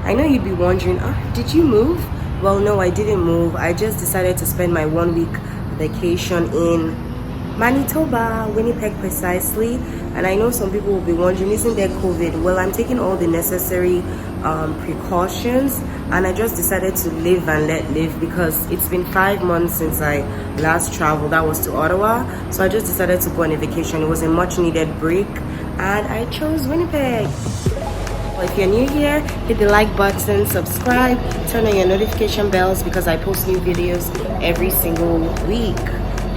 I know you'd be wondering, did you move? Well, no, I didn't move. I just decided to spend my 1 week vacation in Manitoba, Winnipeg precisely. And I know some people will be wondering, isn't there COVID? Well, I'm taking all the necessary precautions, and I just decided to live and let live because it's been 5 months since I last traveled. That was to Ottawa. So I just decided to go on a vacation. It was a much needed break, and I chose Winnipeg. Well, if you're new here, hit the like button, subscribe, turn on your notification bells because I post new videos every single week.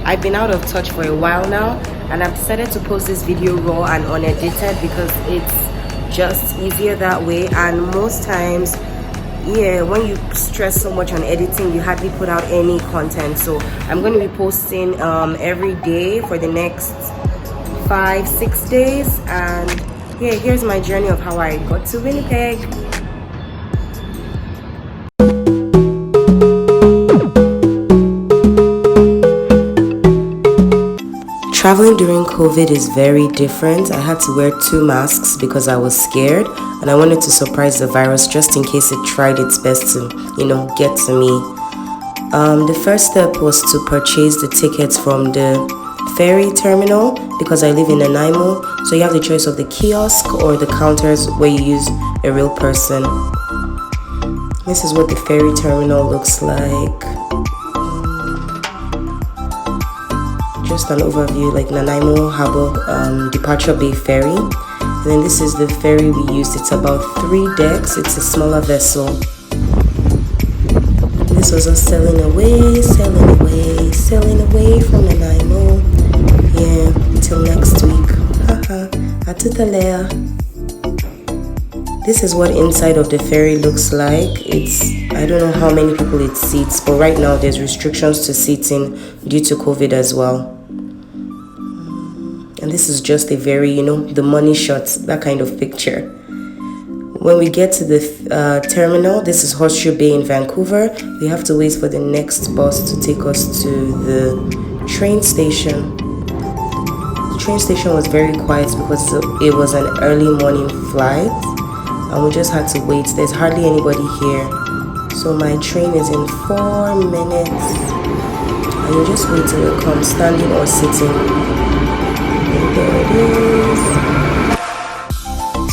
I've been out of touch for a while now, and I've decided to post this video raw and unedited because it's just easier that way. And most times, when you stress so much on editing, you hardly put out any content. So I'm going to be posting every day for the next 5-6 days. And here's my journey of how I got to Winnipeg. Traveling during COVID is very different. I had to wear 2 masks because I was scared and I wanted to surprise the virus just in case it tried its best to, get to me. The first step was to purchase the tickets from the Ferry terminal because I live in Nanaimo, so you have the choice of the kiosk or the counters where you use a real person. This is what the Ferry terminal looks like. Just an overview, like Nanaimo Harbour Departure Bay Ferry. And then this is the ferry we used. It's about 3 decks. It's a smaller vessel. This was us sailing away from Nanaimo. Till next week. Atutalea. This is what inside of the ferry looks like. I don't know how many people it seats, but right now there's restrictions to seating due to COVID as well. And this is just a very, the money shots, that kind of picture. When we get to the terminal, this is Horseshoe Bay in Vancouver. We have to wait for the next bus to take us to the train station. The train station was very quiet because it was an early morning flight. And we just had to wait. There's hardly anybody here. So my train is in 4 minutes. And you just wait till it comes, standing or sitting. And there it is.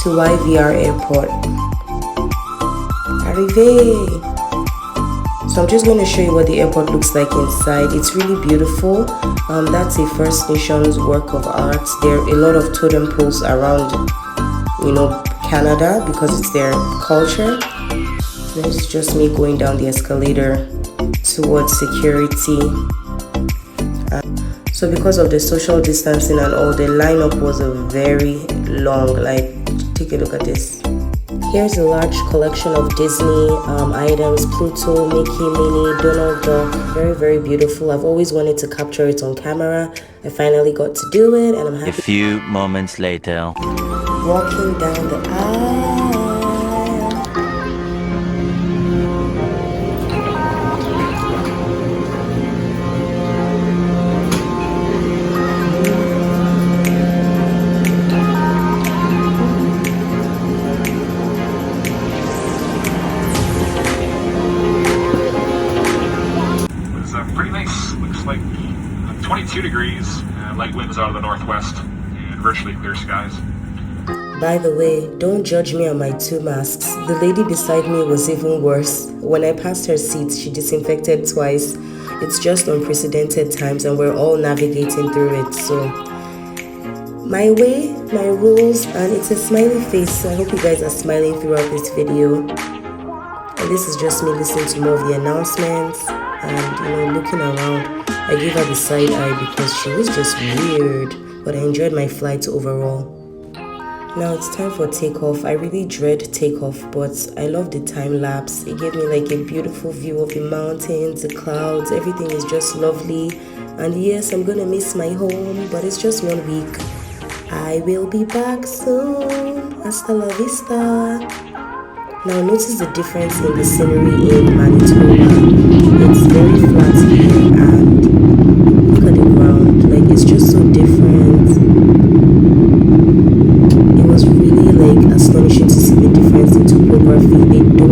To YVR Airport. Arrivé! So I'm just going to show you what the airport looks like inside. It's really beautiful. That's a First Nations work of art. There are a lot of totem poles around, Canada because it's their culture. This is just me going down the escalator towards security. So because of the social distancing and all, the lineup was a very long. Take a look at this. Here's a large collection of Disney items: Pluto, Mickey, Minnie, Donald Duck. Very, very beautiful. I've always wanted to capture it on camera. I finally got to do it, and I'm happy. A few moments later. Walking down the aisle. It's pretty nice. Looks like 22 degrees, light winds out of the northwest, and virtually clear skies. By the way, don't judge me on my 2 masks. The lady beside me was even worse. When I passed her seat, she disinfected twice. It's just unprecedented times and we're all navigating through it. So, my way, my rules, and it's a smiley face. So I hope you guys are smiling throughout this video. And this is just me listening to more of the announcements and, looking around. I gave her the side eye because she was just weird. But I enjoyed my flight overall. Now it's time for takeoff. I really dread takeoff, but I love the time lapse. It gave me a beautiful view of the mountains, the clouds. Everything is just lovely. And yes, I'm gonna miss my home, but it's just 1 week. I will be back soon. Hasta la vista. Now notice the difference in the scenery in Manitoba. It's very flat here and look at the ground. It's just so different. Astonishing to see the difference in topography. They don't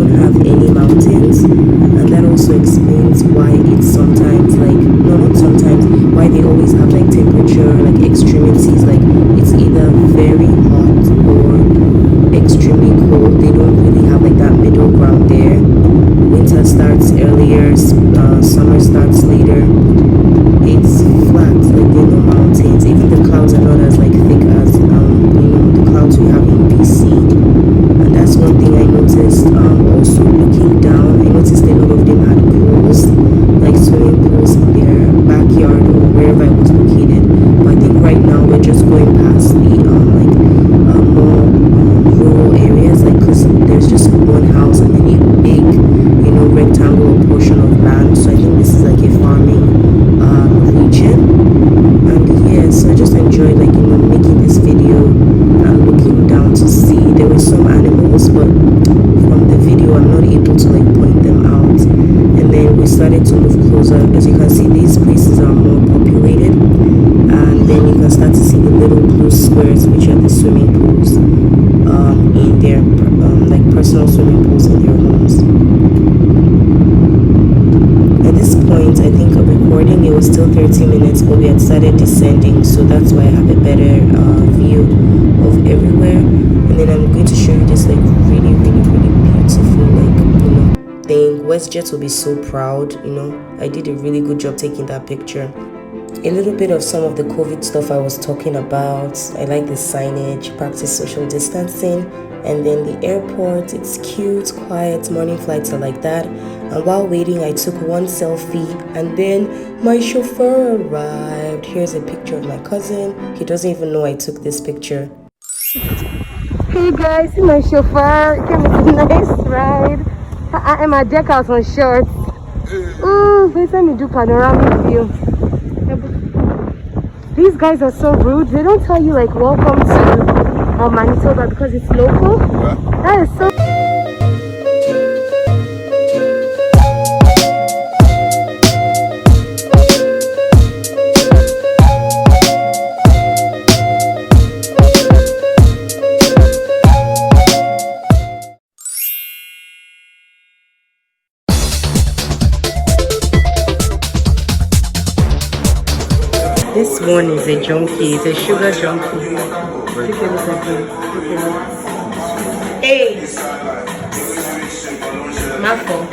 little blue squares, which are the swimming pools in their like personal swimming pools in their homes. At this point, I think of recording, it was still 30 minutes, but we had started descending, so that's why I have a better view of everywhere. And then I'm going to show you this like really beautiful thing. WestJet will be so proud. I did a really good job taking that picture. A little bit of some of the COVID stuff I was talking about. I like the signage, practice social distancing, and then the airport, it's cute, quiet, morning flights are like that. And while waiting, I took one selfie, and then my chauffeur arrived. Here's a picture of my cousin. He doesn't even know I took this picture. Hey guys, see my chauffeur. Came with a nice ride. I am a deck out on shorts. Ooh, they let me do panoramic view. These guys are so rude. They don't tell you like welcome to Manitoba because it's local. That is so. This one is a junkie. It's a sugar junkie. Take a look at him. Hey! My fault.